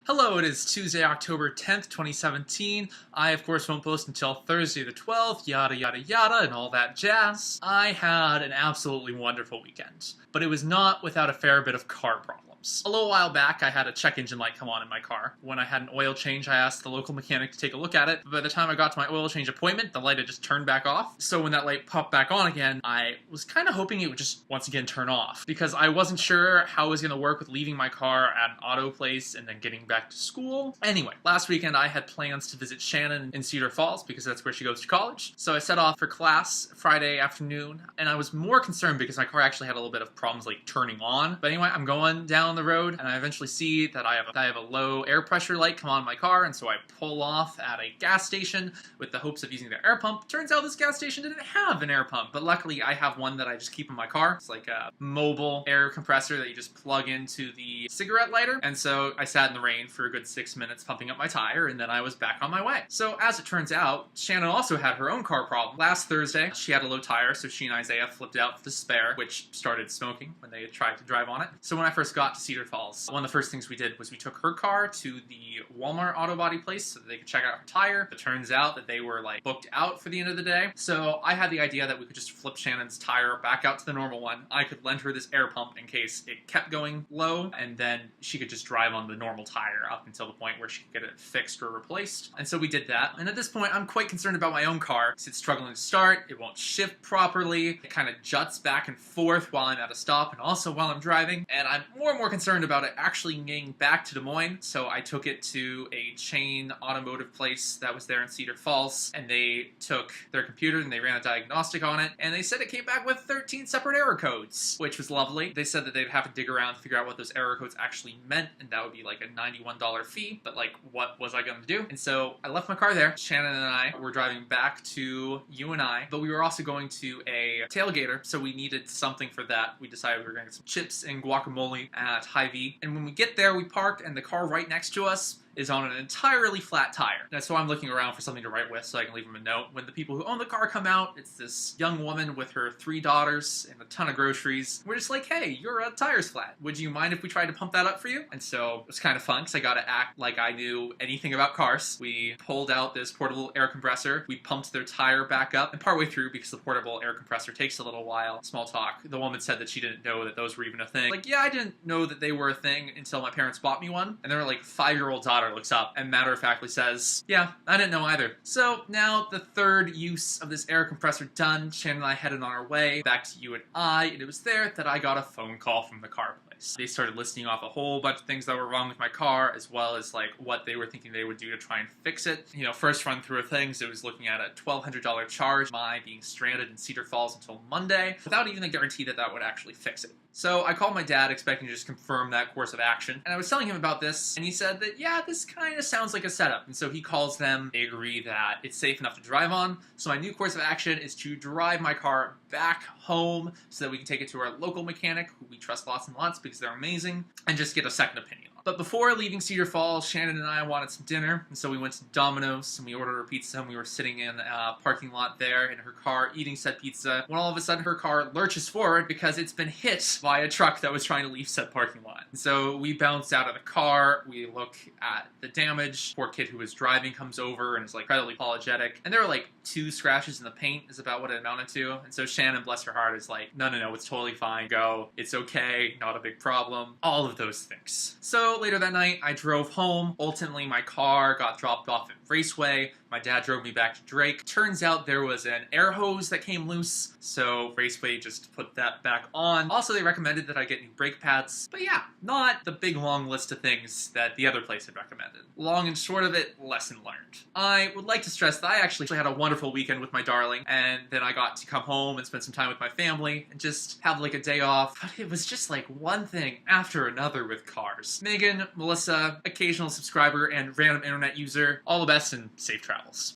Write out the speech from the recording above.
Hello, it is Tuesday, October 10th, 2017. I, of course, won't post until Thursday the 12th, yada yada yada, and all that jazz. I had an absolutely wonderful weekend, but it was not without a fair bit of car problems. A little while back, I had a check engine light come on in my car. When I had an oil change, I asked the local mechanic to take a look at it, but by the time I got to my oil change appointment, the light had just turned back off. So when that light popped back on again, I was kind of hoping it would just once again turn off, because I wasn't sure how it was going to work with leaving my car at an auto place and then getting back to school. Anyway, last weekend I had plans to visit Shannon in Cedar Falls because that's where she goes to college. So I set off for class Friday afternoon, and I was more concerned because my car actually had a little bit of problems like turning on. But anyway, I'm going down the road and I eventually see that I have a low air pressure light come on in my car, and so I pull off at a gas station with the hopes of using the air pump. Turns out this gas station didn't have an air pump, but luckily I have one that I just keep in my car. It's like a mobile air compressor that you just plug into the cigarette lighter. And so I sat in the rain for a good 6 minutes pumping up my tire, and then I was back on my way. So as it turns out, Shannon also had her own car problem. Last Thursday, she had a low tire, so she and Isaiah flipped out the spare, which started smoking when they tried to drive on it. So when I first got to Cedar Falls, one of the first things we did was we took her car to the Walmart auto body place so that they could check out her tire. It turns out that they were like booked out for the end of the day. So I had the idea that we could just flip Shannon's tire back out to the normal one. I could lend her this air pump in case it kept going low, and then she could just drive on the normal tire up until the point where she could get it fixed or replaced. And so we did that. And at this point, I'm quite concerned about my own car because it's struggling to start. It won't shift properly. It kind of juts back and forth while I'm at a stop and also while I'm driving. And I'm more and more concerned about it actually getting back to Des Moines. So I took it to a chain automotive place that was there in Cedar Falls, and they took their computer and they ran a diagnostic on it, and they said it came back with 13 separate error codes, which was lovely. They said that they'd have to dig around to figure out what those error codes actually meant, and that would be like a $91 fee, but like, what was I going to do? And so I left my car there. Shannon and I were driving back to UNI, but we were also going to a tailgater, so we needed something for that. We decided we were going to get some chips and guacamole at Hy-Vee, and when we get there, we park, and the car right next to us is on an entirely flat tire. And so I'm looking around for something to write with so I can leave them a note. When the people who own the car come out, it's this young woman with her 3 daughters and a ton of groceries. We're just like, hey, your tire's flat. Would you mind if we tried to pump that up for you? And so it was kind of fun because I got to act like I knew anything about cars. We pulled out this portable air compressor. We pumped their tire back up, and partway through, because the portable air compressor takes a little while, small talk, the woman said that she didn't know that those were even a thing. Like, yeah, I didn't know that they were a thing until my parents bought me one. And their like 5-year-old daughter looks up and matter-of-factly says, yeah, I didn't know either. So now the third use of this air compressor done, Shannon and I headed on our way back to UNI, and it was there that I got a phone call from the car place. They started listing off a whole bunch of things that were wrong with my car, as well as like what they were thinking they would do to try and fix it. You know, first run through of things, it was looking at a $1,200 charge, my being stranded in Cedar Falls until Monday, without even a guarantee that that would actually fix it. So I called my dad expecting to just confirm that course of action, and I was telling him about this, and he said that, yeah, this kind of sounds like a setup. And so he calls them, they agree that it's safe enough to drive on. So my new course of action is to drive my car back home so that we can take it to our local mechanic, who we trust lots and lots because they're amazing, and just get a second opinion. But before leaving Cedar Falls, Shannon and I wanted some dinner, and so we went to Domino's, and we ordered a pizza, and we were sitting in a parking lot there in her car eating said pizza, when all of a sudden her car lurches forward because it's been hit by a truck that was trying to leave said parking lot. And so we bounced out of the car, we look at the damage, poor kid who was driving comes over and is like incredibly apologetic, and there were like 2 scratches in the paint is about what it amounted to, and so Shannon, bless her heart, is like, no, it's totally fine, go, it's okay, not a big problem, all of those things. So later that night, I drove home. Ultimately, my car got dropped off at Raceway. My dad drove me back to Drake. Turns out there was an air hose that came loose, so Raceway just put that back on. Also, they recommended that I get new brake pads, but yeah, not the big long list of things that the other place had recommended. Long and short of it, lesson learned. I would like to stress that I actually had a wonderful weekend with my darling, and then I got to come home and spend some time with my family and just have like a day off, but it was just like one thing after another with cars. Megan, Melissa, occasional subscriber, and random internet user, all the best and safe travels.